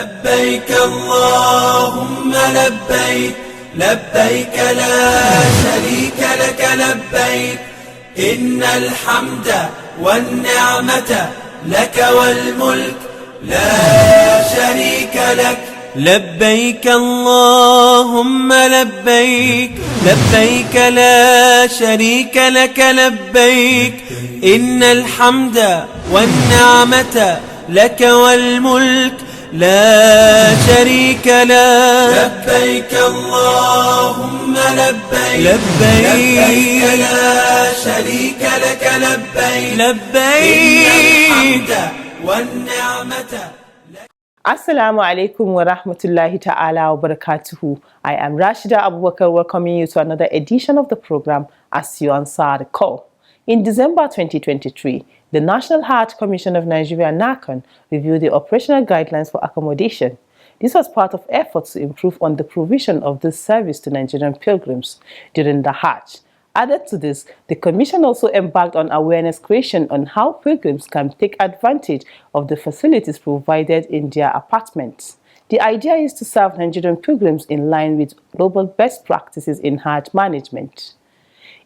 لبيك اللهم لبيك لبيك لا شريك لك لبيك إن الحمد والنعمة لك والملك لا شريك لك لبيك اللهم لبيك لبيك لا شريك لك لبيك إن الحمد والنعمة لك والملك لا شريك لك لبيك اللهم لبيك لبيك لا شريك لك لبيك لبيك والنعمة. Assalamu alaikum wa rahmatullahi ta'ala wa barakatuhu. I am Rashida Abubakar welcoming you to another edition of the program As You Answer the Call. In December 2023, the National Hajj Commission of Nigeria NAHCON reviewed the operational guidelines for accommodation. This was part of efforts to improve on the provision of this service to Nigerian pilgrims during the Hajj. Added to this, the Commission also embarked on awareness creation on how pilgrims can take advantage of the facilities provided in their apartments. The idea is to serve Nigerian pilgrims in line with global best practices in Hajj management.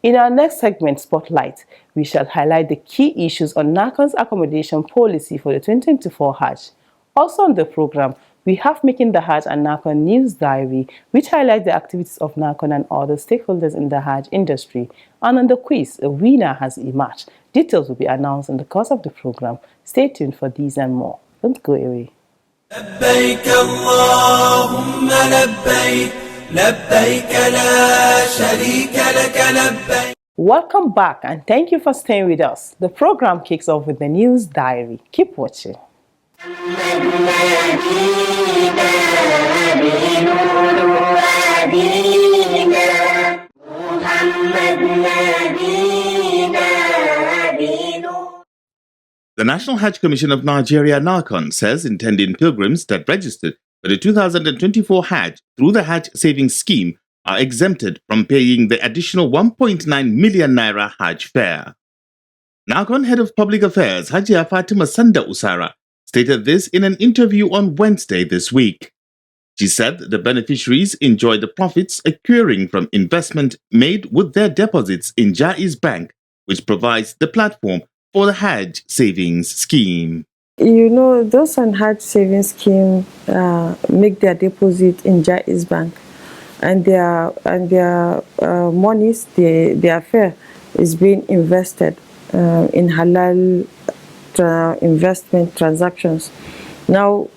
In our next segment, Spotlight, we shall highlight the key issues on NAHCON's accommodation policy for the 2024 Hajj. Also on the program, we have Making the Hajj and NAHCON News Diary, which highlights the activities of NAHCON and other stakeholders in the Hajj industry. And on the quiz, a winner has emerged. Details will be announced in the course of the program. Stay tuned for these and more. Don't go away. لبيك اللهم لبيك لبيك لا شريك لك لبيك. Welcome back and thank you for staying with us. The program kicks off with the News Diary. Keep watching. The National Hajj Commission of Nigeria NAHCON says intending pilgrims that registered for the 2024 Hajj through the Hajj Savings Scheme are exempted from paying the additional 1.9 million naira Hajj fare. NAHCON Head of Public Affairs Hajia Fatima Sanda Usara stated this in an interview on Wednesday this week. She said the beneficiaries enjoy the profits accruing from investment made with their deposits in Jaiz Bank, which provides the platform for the Hajj Savings Scheme. You know, those on Hajj Savings Scheme make their deposit in Jaiz Bank, and their monies, their fare is being invested in halal investment transactions. Now,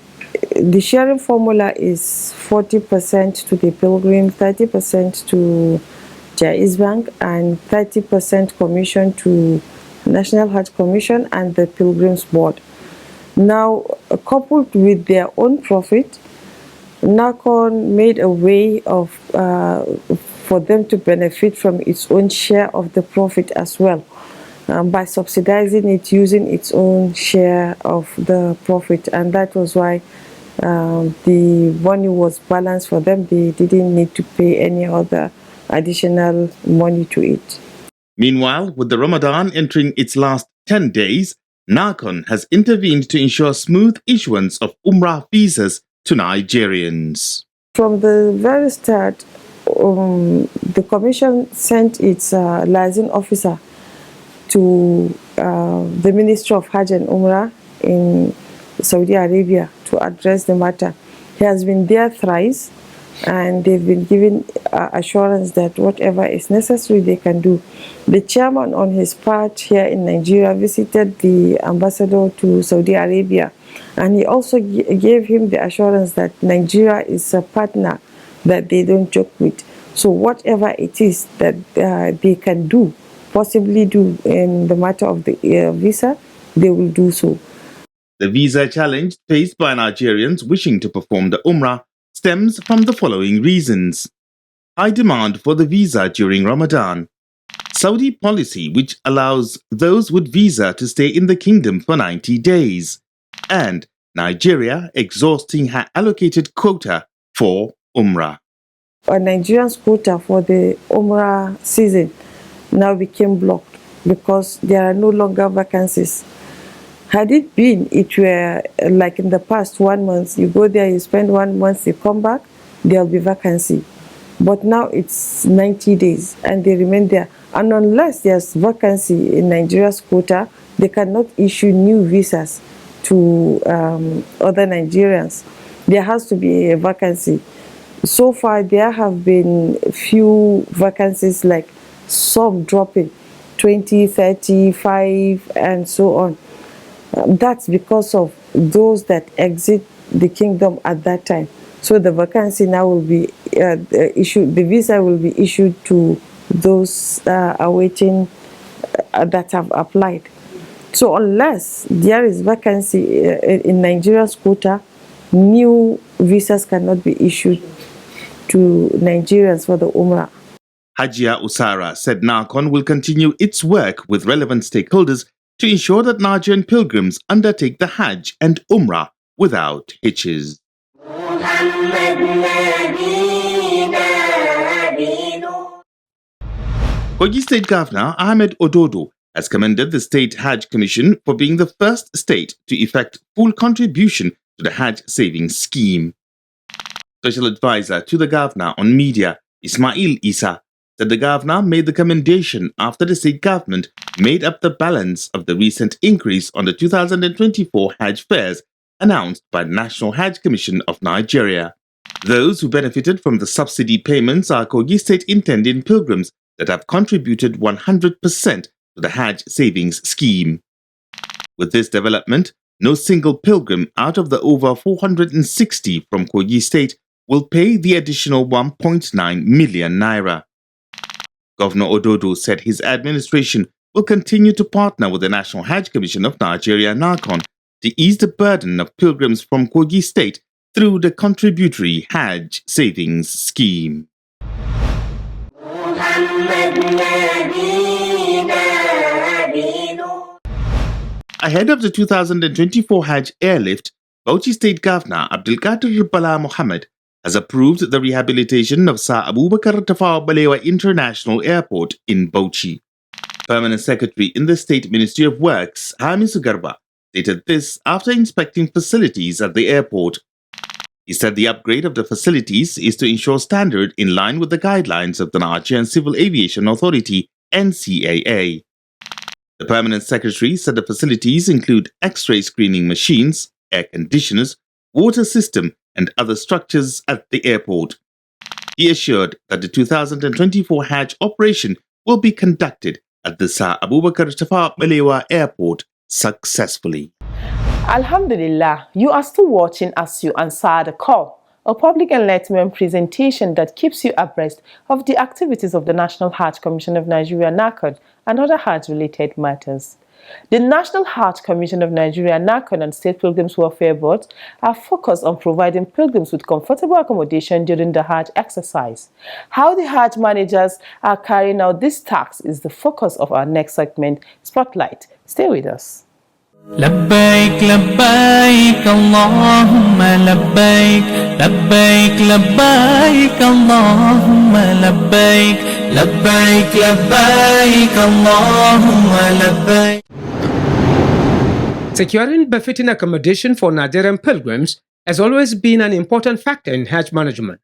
the sharing formula is 40% to the pilgrim, 30% to Jaiz Bank, and 30% commission to National Hajj Commission and the Pilgrims Board. Now, coupled with their own profit, NAHCON made a way of for them to benefit from its own share of the profit as well, by subsidizing it using its own share of the profit, and that was why the money was balanced for them. They didn't need to pay any other additional money to it. Meanwhile, with the Ramadan entering its last 10 days, NAHCON has intervened to ensure smooth issuance of Umrah visas to Nigerians. From the very start, the Commission sent its liaison officer to the Ministry of Hajj and Umrah in Saudi Arabia to address the matter. He has been there thrice, and they've been given assurance that whatever is necessary they can do. The chairman on his part here in Nigeria visited the ambassador to Saudi Arabia, and he also gave him the assurance that Nigeria is a partner that they don't joke with. So whatever it is that they can do, possibly do in the matter of the visa, they will do so. The visa challenge faced by Nigerians wishing to perform the Umrah stems from the following reasons: high demand for the visa during Ramadan, Saudi policy which allows those with visa to stay in the kingdom for 90 days, and Nigeria exhausting her allocated quota for Umrah. A Nigerian's quota for the Umrah season now became blocked because there are no longer vacancies. Had it been, it were like in the past 1 month, you go there, you spend 1 month, you come back, there'll be vacancy. But now it's 90 days and they remain there. And unless there's vacancy in Nigeria's quota, they cannot issue new visas to other Nigerians. There has to be a vacancy. So far, there have been few vacancies, like some dropping, 20, 35, and so on. That's because of those that exit the kingdom at that time. So the vacancy now will be issued, the visa will be issued to those awaiting that have applied. So unless there is vacancy in Nigeria's quota, new visas cannot be issued to Nigerians for the Umrah. Hajia Usara said NAHCON will continue its work with relevant stakeholders to ensure that Nigerian pilgrims undertake the Hajj and Umrah without hitches. Kogi State Governor Ahmed Ododo has commended the State Hajj Commission for being the first state to effect full contribution to the Hajj savings scheme. Special Advisor to the Governor on Media, Ismail Isa, said the Governor made the commendation after the state government made up the balance of the recent increase on the 2024 Hajj fares announced by the National Hajj Commission of Nigeria. Those who benefited from the subsidy payments are Kogi State intending pilgrims that have contributed 100% to the Hajj savings scheme. With this development, no single pilgrim out of the over 460 from Kogi State will pay the additional 1.9 million naira. Governor Ododo said his administration will continue to partner with the National Hajj Commission of Nigeria, NAHCON, to ease the burden of pilgrims from Kogi State through the contributory Hajj savings scheme. Ahead of the 2024 Hajj airlift, Bauchi State Governor Abdulkadir Bala Mohammed has approved the rehabilitation of Sir Abubakar Tafawa Balewa International Airport in Bauchi. Permanent Secretary in the State Ministry of Works, Hamisu Garba, stated this after inspecting facilities at the airport. He said the upgrade of the facilities is to ensure standard in line with the guidelines of the Nigerian Civil Aviation Authority, NCAA. The Permanent Secretary said the facilities include X-ray screening machines, air conditioners, water system, and other structures at the airport. He assured that the 2024 Hajj operation will be conducted at the Sir Abubakar Tafawa Balewa Airport successfully. Alhamdulillah, you are still watching As You Answer the Call, a public enlightenment presentation that keeps you abreast of the activities of the National Hajj Commission of Nigeria, NAHCON, and other Hajj-related matters. The National Hajj Commission of Nigeria, NAHCON, and State Pilgrims Welfare Boards are focused on providing pilgrims with comfortable accommodation during the Hajj exercise. How the Hajj managers are carrying out this task is the focus of our next segment, Spotlight. Stay with us. لبيك لبيك اللهم لبيك لبيك لبيك اللهم لبيك لبيك لبيك اللهم لبيك. Securing befitting accommodation for Nigerian pilgrims has always been an important factor in Hajj management.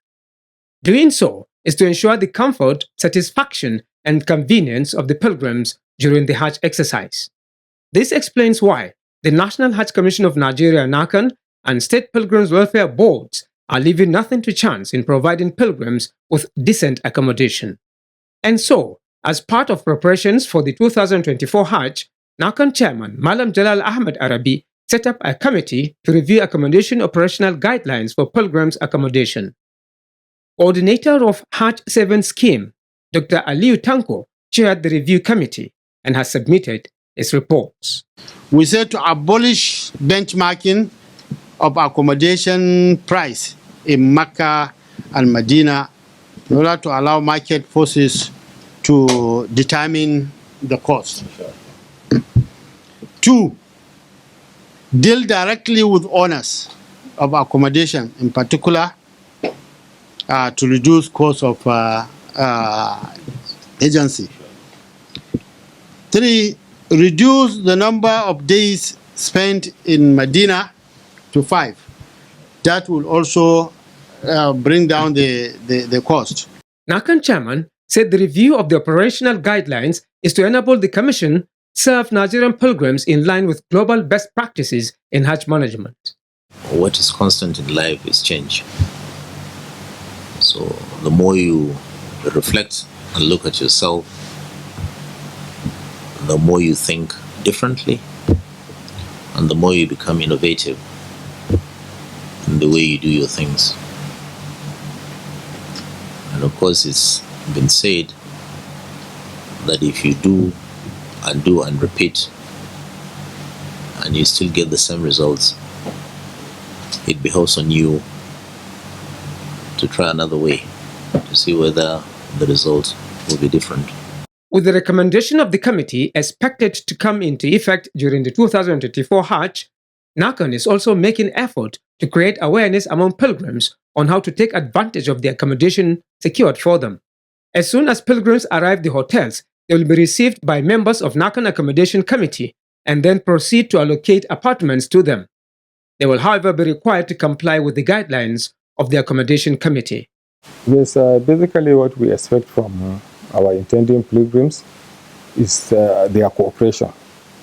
Doing so is to ensure the comfort, satisfaction, and convenience of the pilgrims during the Hajj exercise. This explains why the National Hajj Commission of Nigeria, NAHCON, and State Pilgrims Welfare Boards are leaving nothing to chance in providing pilgrims with decent accommodation. And so, as part of preparations for the 2024 Hajj, NAHCON Chairman Malam Jalal Ahmed Arabi set up a committee to review accommodation operational guidelines for pilgrims' accommodation. Coordinator of Hajj 7 Scheme, Dr. Aliu Tanko, chaired the review committee and has submitted its reports. We said to abolish benchmarking of accommodation price in Mecca and Medina in order to allow market forces to determine the cost. 2, deal directly with owners of accommodation, in particular, to reduce cost of agency. 3, reduce the number of days spent in Medina to 5. That will also bring down the cost. NAHCON chairman said the review of the operational guidelines is to enable the Commission serve Nigerian pilgrims in line with global best practices in Hajj management. What is constant in life is change. So the more you reflect and look at yourself, the more you think differently, and the more you become innovative in the way you do your things. And of course, it's been said that if you do and repeat and you still get the same results, it behoves on you to try another way to see whether the result will be different. With the recommendation of the committee expected to come into effect during the 2024 Hajj, NAHCON is also making effort to create awareness among pilgrims on how to take advantage of the accommodation secured for them. As soon as pilgrims arrive the hotels, they will be received by members of NAHCON Accommodation Committee and then proceed to allocate apartments to them. They will, however, be required to comply with the guidelines of the Accommodation Committee. Yes, basically what we expect from our intending pilgrims is their cooperation.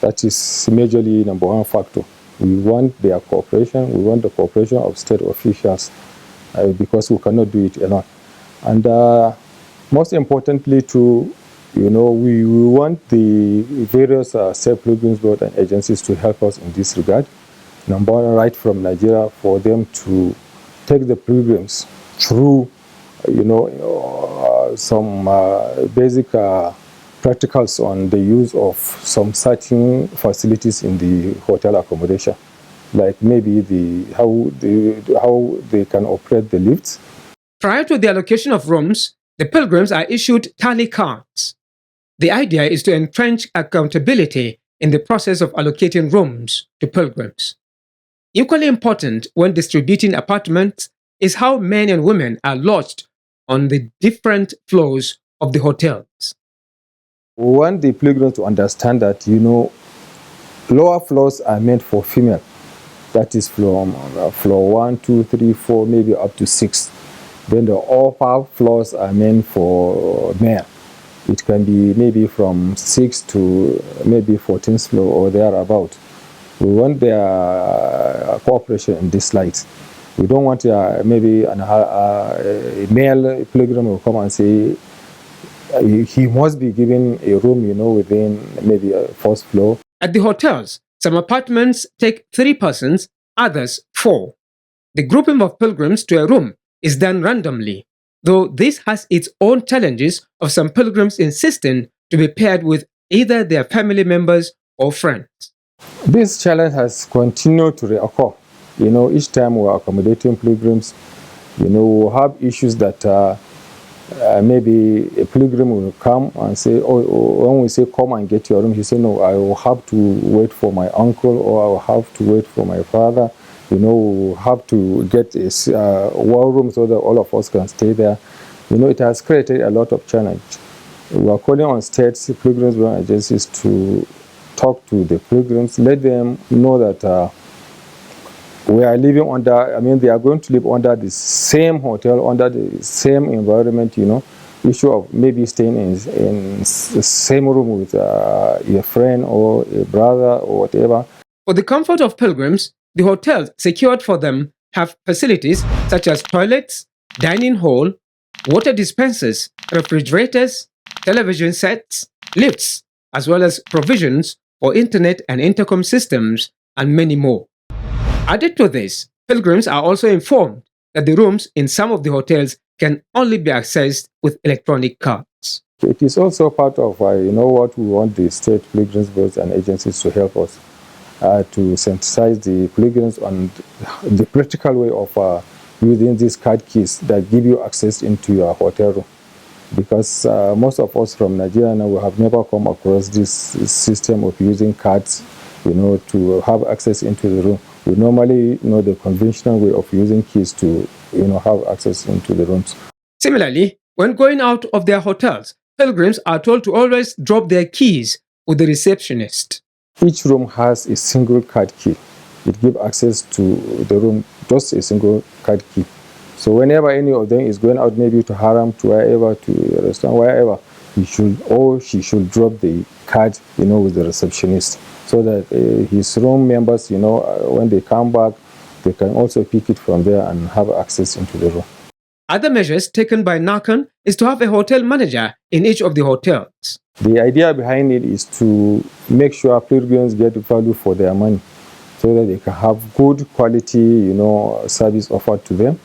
That is majorly number one factor. We want their cooperation. We want the cooperation of state officials because we cannot do it alone. And most importantly, too, we want the various state pilgrims board and agencies to help us in this regard. Number one, right from Nigeria, for them to take the pilgrims through, some basic practicals on the use of some certain facilities in the hotel accommodation, like maybe how they can operate the lifts. Prior to the allocation of rooms, the pilgrims are issued tally cards. The idea is to entrench accountability in the process of allocating rooms to pilgrims. Equally important when distributing apartments is how men and women are lodged on the different floors of the hotels. We want the pilgrims to understand that, lower floors are meant for female. That is from floor 1, 2, 3, 4, maybe up to 6. Then the upper floors are meant for male. It can be maybe from 6 to maybe 14th floor or thereabout. We want their cooperation in this light. We don't want maybe a male pilgrim will come and say he must be given a room, within maybe a first floor. At the hotels, some apartments take 3 persons, others 4. The grouping of pilgrims to a room is done randomly, though this has its own challenges of some pilgrims insisting to be paired with either their family members or friends. This challenge has continued to reoccur. Each time we're accommodating pilgrims, we'll have issues that maybe a pilgrim will come and say, when we say come and get your room, he say, no, I will have to wait for my uncle, or I will have to wait for my father. We'll have to get a war room so that all of us can stay there. It has created a lot of challenge. We are calling on states, pilgrims agencies to talk to the pilgrims, let them know that we are living under, they are going to live under the same hotel, under the same environment, issue of maybe staying in the same room with a friend or a brother or whatever. For the comfort of pilgrims, the hotels secured for them have facilities such as toilets, dining hall, water dispensers, refrigerators, television sets, lifts, as well as provisions for internet and intercom systems, and many more. Added to this, pilgrims are also informed that the rooms in some of the hotels can only be accessed with electronic cards. It is also part of what we want the state pilgrims boards and agencies to help us to sensitize the pilgrims on the practical way of using these card keys that give you access into your hotel room. Because most of us from Nigeria now, we have never come across this system of using cards, to have access into the room. We normally know the conventional way of using keys to, have access into the rooms. Similarly, when going out of their hotels, pilgrims are told to always drop their keys with the receptionist. Each room has a single card key. It gives access to the room, just a single card key. So whenever any of them is going out, maybe to Haram, to wherever, to a restaurant, wherever, he should or she should drop the card, with the receptionist, so that his room members, when they come back, they can also pick it from there and have access into the room. Other measures taken by NAHCON is to have a hotel manager in each of the hotels. The idea behind it is to make sure pilgrims get value for their money, so that they can have good quality, service offered to them.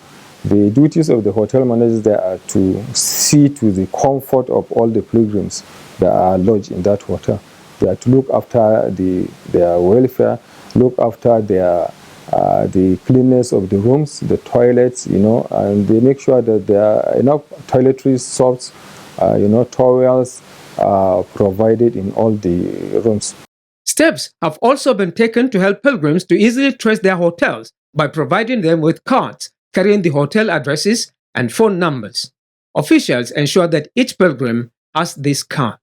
The duties of the hotel managers there are to see to the comfort of all the pilgrims that are lodged in that hotel. They are to look after their welfare, look after the cleanness of the rooms, the toilets, and they make sure that there are enough toiletries, soaps, towels provided in all the rooms. Steps have also been taken to help pilgrims to easily trace their hotels by providing them with cards carrying the hotel addresses and phone numbers. Officials ensure that each pilgrim has this card.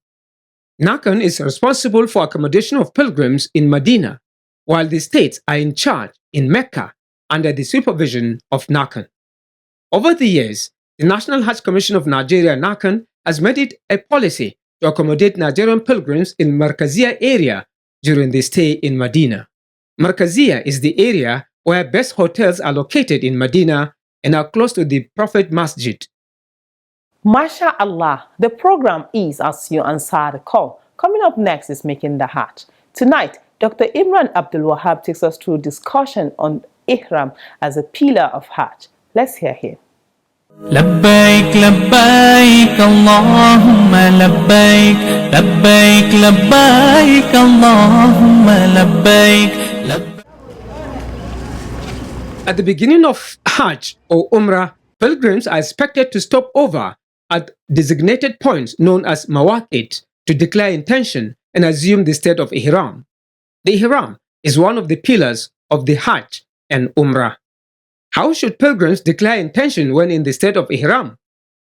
NAHCON is responsible for accommodation of pilgrims in Medina, while the states are in charge in Mecca under the supervision of NAHCON. Over the years, the National Hajj Commission of Nigeria, NAHCON, has made it a policy to accommodate Nigerian pilgrims in Markaziyya area during their stay in Medina. Markaziyya is the area where best hotels are located in Medina and are close to the Prophet Masjid. MashaAllah, the program is As You Answer the Call. Coming up next is Making the Hajj. Tonight, Dr. Imran Abdul Wahab takes us through a discussion on Ihram as a pillar of Hajj. Let's hear him. لبيك لبيك اللهم لبيك لبيك لبيك اللهم لبيك. At the beginning of Hajj or Umrah, pilgrims are expected to stop over at designated points known as mawaqit to declare intention and assume the state of Ihram. The Ihram is one of the pillars of the Hajj and Umrah. How should pilgrims declare intention when in the state of Ihram?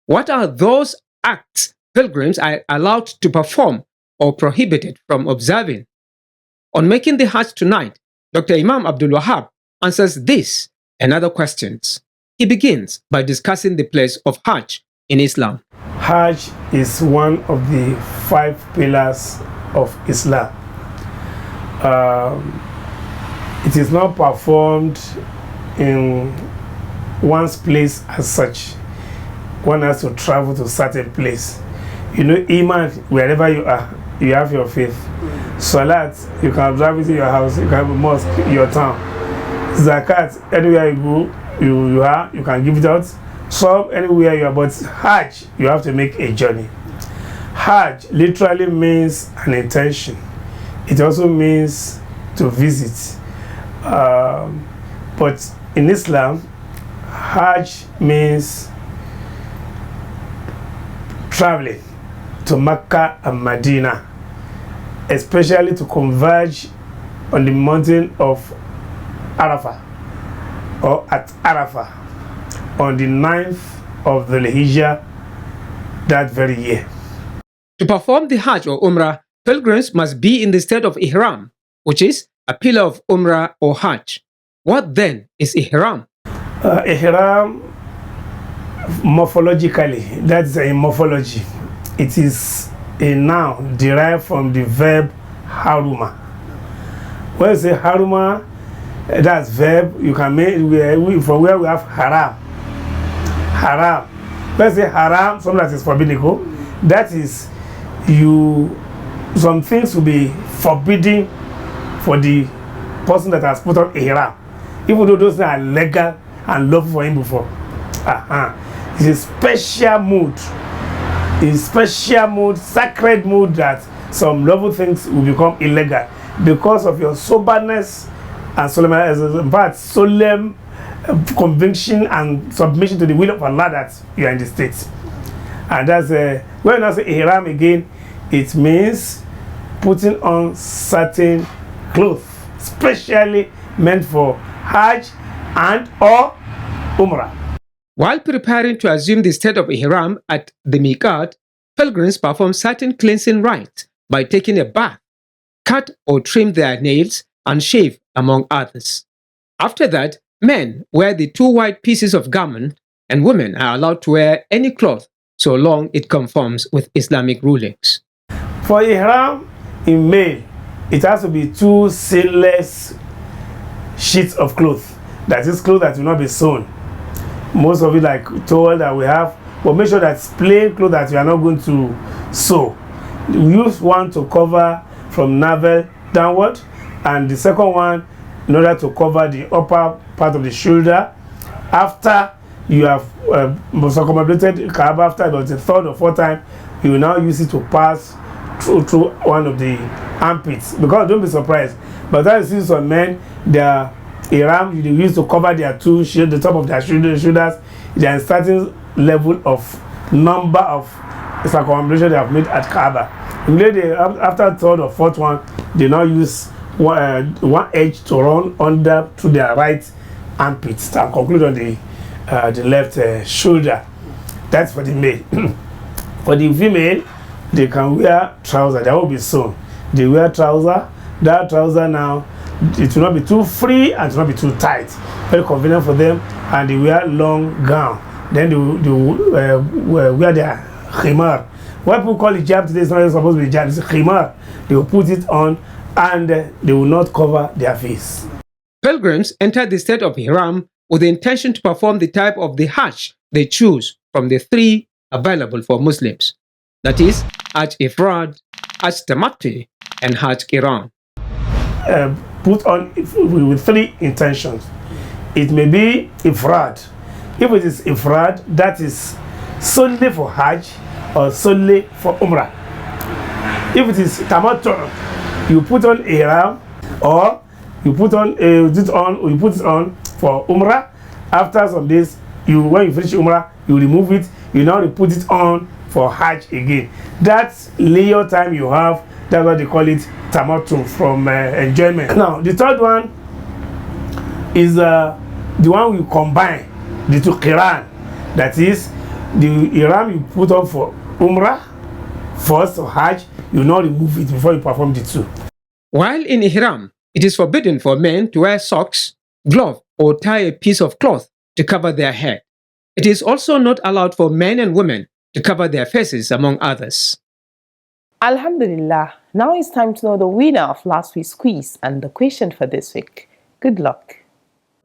What are those acts pilgrims are allowed to perform or prohibited from observing? On Making the Hajj tonight, Dr. Imam Abdul Wahab answers this and other questions. He begins by discussing the place of Hajj in Islam. Hajj is one of the 5 pillars of Islam. It is not performed in one's place as such. One has to travel to a certain place. Iman, wherever you are, you have your faith. Salat, you can observe it in your house, you can have a mosque in your town. Zakat, anywhere you go, you can give it out. Some anywhere you are, but Hajj, you have to make a journey. Hajj literally means an intention. It also means to visit. But in Islam, Hajj means traveling to Mecca and Medina, especially to converge on the mountain of Arafah or at Arafah on the 9th of the Hijjah that very year. To perform the Hajj or Umrah, pilgrims must be in the state of Ihram, which is a pillar of Umrah or Hajj. What then is Ihram? Ihram, morphologically, that's a morphology. It is a noun derived from the verb haruma. When you say haruma, that's verb, you can make, from where we have haram. Haram. When you say haram, something that is forbidden, that is, some things will be forbidden for the person that has put on ihram, even though those are legal and lawful for him before. It's a special mood, sacred mood that some lawful things will become illegal because of your soberness and solemn conviction and submission to the will of Allah that you are in the state. And that's when I say ihram again, it means putting on certain clothes, specially meant for Hajj and or Umrah. While preparing to assume the state of Ihram at the Miqat, pilgrims perform certain cleansing rites by taking a bath. cut or trim their nails, and shave, among others. After that, men wear the 2 white pieces of garment, and women are allowed to wear any cloth so long it conforms with Islamic rulings. For ihram in male, it has to be 2 seamless sheets of cloth. That is cloth that will not be sewn. Most of it like towel that we have, but make sure that it's plain cloth that you are not going to sew. We use one to cover from navel downward, and the second one in order to cover the upper part of the shoulder. After you have circumambulated Kaaba, after about the 3rd or 4th time, you will now use it to pass through one of the armpits. Because don't be surprised, but that is some men, their ihram they use to cover their the top of their shoulders. They are certain level of number of circumambulation they have made at Kaaba. Immediately after 3rd or 4th one, they now use one edge to run under to their right armpits and conclude on the left shoulder. That's for the male. For the female, they can wear trousers. That will be sewn. They wear trouser. That trouser now, it will not be too free and it will not be too tight. Very convenient for them. And they wear long gown. Then they wear their khimar. What people call hijab today is not supposed to be hijab. It's khimar. They will put it on and they will not cover their face. Pilgrims enter the state of Ihram with the intention to perform the type of the Hajj they choose from the 3 available for Muslims. That is, Hajj Ifrad, Hajj Tamattu, and Hajj Qiran. Put on with 3 intentions. It may be Ifrad. If it is Ifrad, that is solely for Hajj or solely for Umrah. If it is Tamattu, you put on Ihram, or you put it on for Umrah. After some days, when you finish Umrah, you remove it. You now put it on for Hajj again. That's layer time you have. That's what they call it, Tamattu, from enjoyment. Now the 3rd one is the one we combine the 2 Qiran. That is the Ihram you put on for Umrah first or Hajj. You now remove it before you perform the 2. While in Ihram, it is forbidden for men to wear socks, glove, or tie a piece of cloth to cover their head. It is also not allowed for men and women to cover their faces, among others. Alhamdulillah, now it's time to know the winner of last week's quiz and the question for this week. Good luck.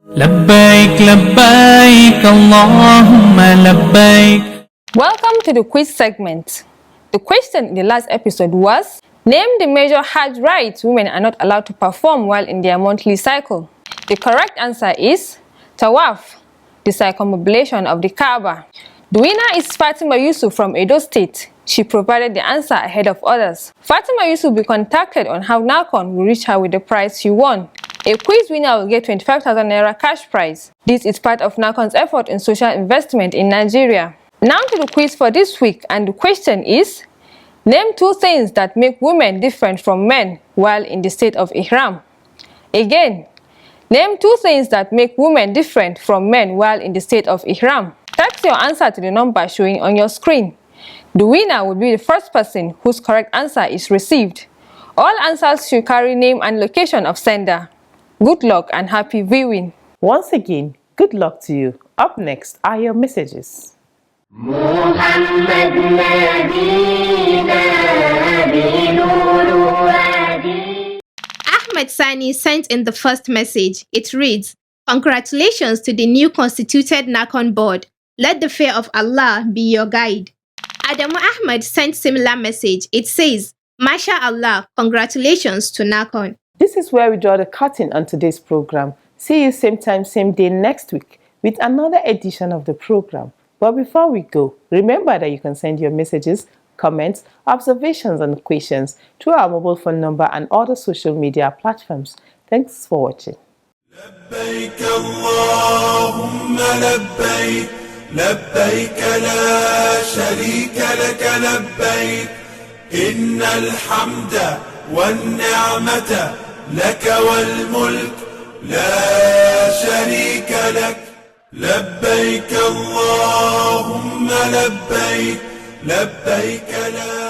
لبيك لبيك اللهم لبيك. Welcome to the quiz segment. The question in the last episode was, name the major Hajj rites women are not allowed to perform while in their monthly cycle. The correct answer is Tawaf, the circumambulation of the Kaaba. The winner is Fatima Yusuf from Edo State. She provided the answer ahead of others. Fatima Yusuf will be contacted on how NAHCON will reach her with the prize she won. A quiz winner will get 25,000 Naira cash prize. This is part of NAHCON's effort in social investment in Nigeria. Now to the quiz for this week, and the question is, name 2 things that make women different from men while in the state of Ihram. Again, name 2 things that make women different from men while in the state of Ihram. Type your answer to the number showing on your screen. The winner will be the first person whose correct answer is received. All answers should carry name and location of sender. Good luck and happy viewing. Once again, good luck to you. Up next are your messages. Ahmed Sani sent in the first message. It reads, "Congratulations to the new constituted NAHCON board. Let the fear of Allah be your guide." Adamu Ahmed sent similar message. It says, "Masha Allah, congratulations to NAHCON." This is where we draw the curtain on today's program. See you same time, same day next week with another edition of the program. But before we go, remember that you can send your messages, comments, observations and questions through our mobile phone number and other social media platforms. Thanks for watching. لبيك اللهم لبيك لبيك لا شريك لك لبيك إن الحمد والنعمة لك والملك لا شريك لك لبيك اللهم لبيك لبيك لا